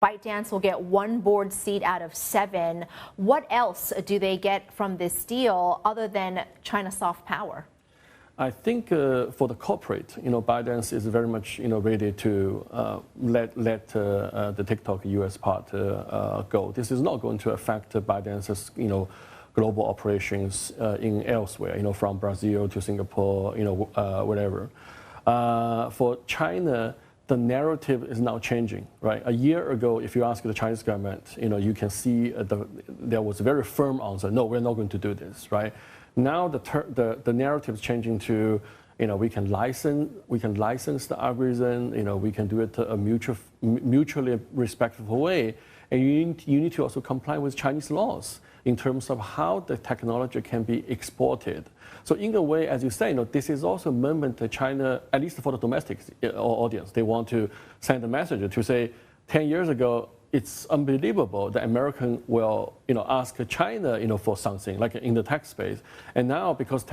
ByteDance will get 1 board seat out of 7. What else do they get from this deal other than China's soft power? I think for the corporate, ByteDance is very much, ready to let the TikTok U.S. part go. This is not going to affect ByteDance's, global operations in elsewhere, from Brazil to Singapore, whatever. For China, the narrative is now changing, right? A year ago, if you ask the Chinese government, you can see there was a very firm answer: no, we're not going to do this, right? Now the narrative is changing to, we can license the algorithm, we can do it a mutually respectful way, and you need to also comply with Chinese laws in terms of how the technology can be exported. So in a way, as you say, this is also a moment that China, at least for the domestic audience, they want to send a message to say, 10 years ago, it's unbelievable that American will, ask China, for something like in the tech space. And now, because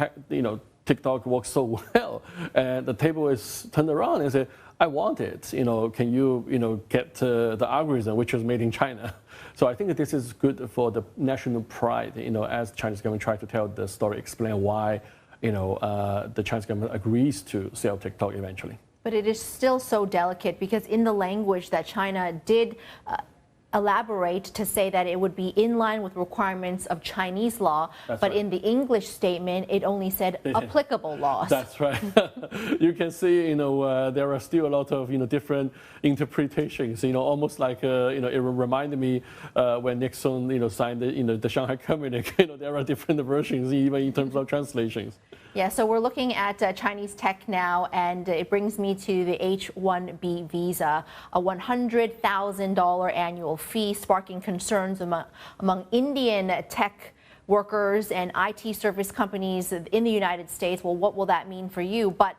TikTok works so well, and the table is turned around and say, I want it. Can you, get the algorithm which is made in China? So I think that this is good for the national pride, as Chinese government try to tell the story, explain why, the Chinese government agrees to sell TikTok eventually. But it is still so delicate because in the language that China did elaborate to say that it would be in line with requirements of Chinese law, but right. In the English statement, it only said applicable laws. That's right. You can see, there are still a lot of, different interpretations, almost like, it reminded me when Nixon, signed the Shanghai Communique, there are different versions even in terms of translations. Yeah, so we're looking at Chinese tech now, and it brings me to the H-1B visa, a $100,000 annual fee, sparking concerns among Indian tech workers and IT service companies in the United States. Well, what will that mean for you? But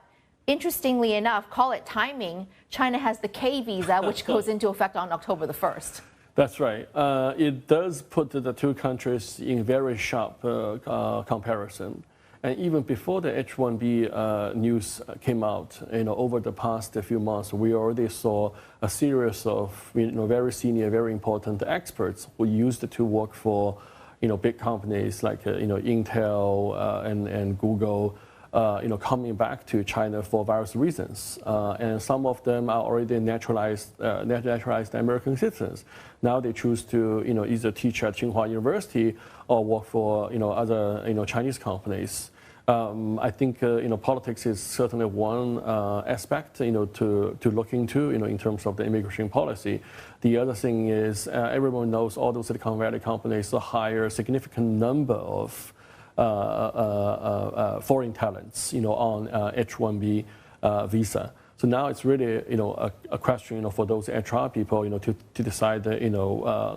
interestingly enough, call it timing, China has the K visa, which goes into effect on October the 1st. That's right. It does put the two countries in very sharp comparison. And even before the H-1B news came out, over the past few months, we already saw a series of very senior, very important experts who used to work for big companies like Intel and Google, coming back to China for various reasons. And some of them are already naturalized American citizens. Now they choose to either teach at Tsinghua University or work for other Chinese companies. I think politics is certainly one aspect to look into in terms of the immigration policy. The other thing is everyone knows all those Silicon Valley companies hire a significant number of foreign talents on H-1B visa. So now it's really a question for those HR people to decide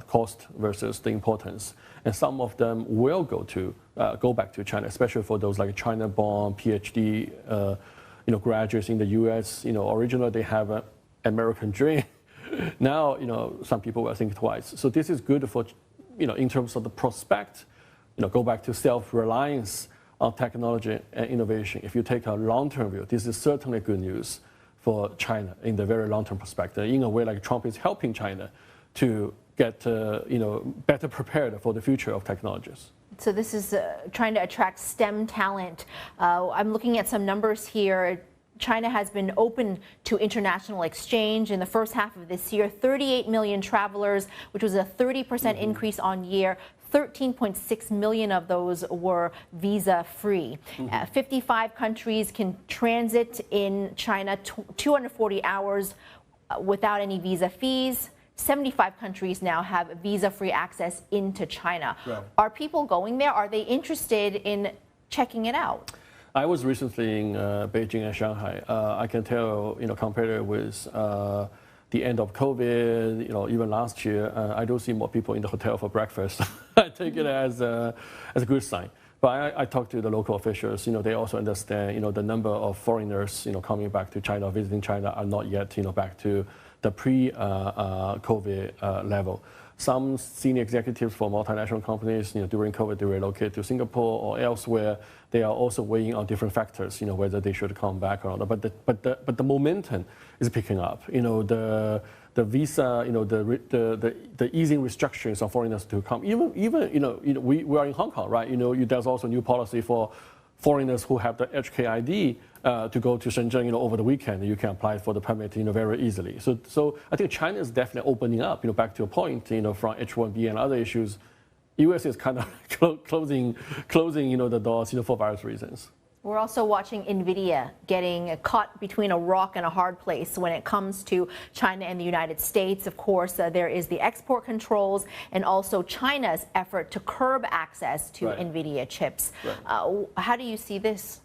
cost versus the importance. And some of them will go back to China, especially for those like China-born PhD graduates in the U.S. Originally they have an American dream. Now some people will think twice. So this is good for in terms of the prospect. Go back to self-reliance on technology and innovation. If you take a long-term view, this is certainly good news for China in the very long-term perspective. In a way, like Trump is helping China to get better prepared for the future of technologies. So this is trying to attract STEM talent. I'm looking at some numbers here. China has been open to international exchange in the first half of this year. 38 million travelers, which was a 30% increase on year. 13.6 million of those were visa-free. 55 countries can transit in China 240 hours without any visa fees. 75 countries now have visa-free access into China. Right. Are people going there? Are they interested in checking it out? I was recently in Beijing and Shanghai. I can tell, compared with the end of COVID, even last year, I do see more people in the hotel for breakfast. I take it as a good sign. But I talked to the local officials. They also understand, the number of foreigners, coming back to China, visiting China, are not yet, back to the pre-COVID level. Some senior executives for multinational companies, during COVID, they relocated to Singapore or elsewhere. They are also weighing on different factors, whether they should come back or not. But the momentum is picking up. The the visa, the easing restrictions on foreigners to come. Even we are in Hong Kong, right? There's also a new policy for foreigners who have the HKID to go to Shenzhen, over the weekend. You can apply for the permit, very easily. So I think China is definitely opening up. Back to your point, from H1B and other issues, U.S. is kind of closing, the doors, for various reasons. We're also watching Nvidia getting caught between a rock and a hard place when it comes to China and the United States. Of course, there is the export controls and also China's effort to curb access to Nvidia chips. Right. How do you see this?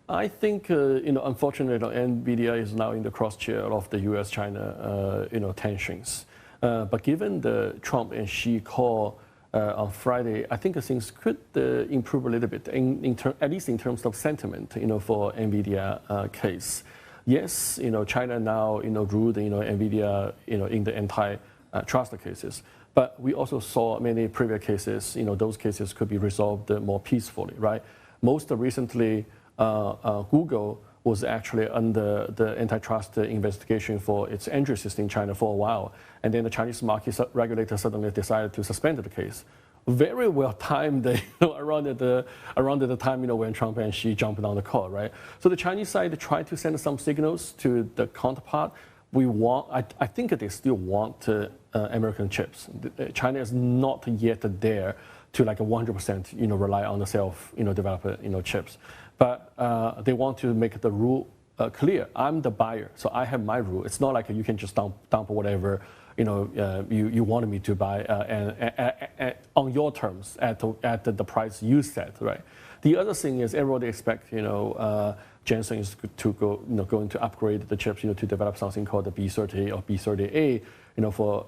I think, unfortunately, Nvidia is now in the crosshair of the U.S.-China, tensions. But given the Trump and Xi call on Friday, I think things could improve a little bit, at least in terms of sentiment, for Nvidia case. Yes, China now, ruled, Nvidia, in the anti-trust cases. But we also saw many previous cases, those cases could be resolved more peacefully, right? Most recently, Google was actually under the antitrust investigation for its Android system in China for a while. And then the Chinese market regulator suddenly decided to suspend the case. Very well timed, around the time, when Trump and Xi jumped on the call, right? So the Chinese side tried to send some signals to the counterpart. I think they still want American chips. China is not yet there to like 100%, rely on the self-developed, chips. But they want to make the rule clear. I'm the buyer, so I have my rule. It's not like you can just dump whatever you wanted me to buy and on your terms at the price you set, right? The other thing is everybody expects Jensen is going to upgrade the chips to develop something called the B30 or B30A for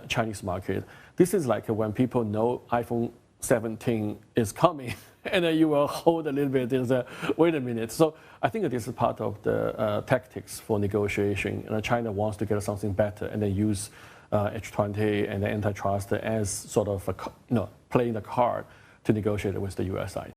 Chinese market. This is like when people know iPhone 17 is coming. And then you will hold a little bit and say, wait a minute. So I think this is part of the tactics for negotiation. China wants to get something better and then use H20 and the antitrust as sort of playing the card to negotiate with the U.S. side.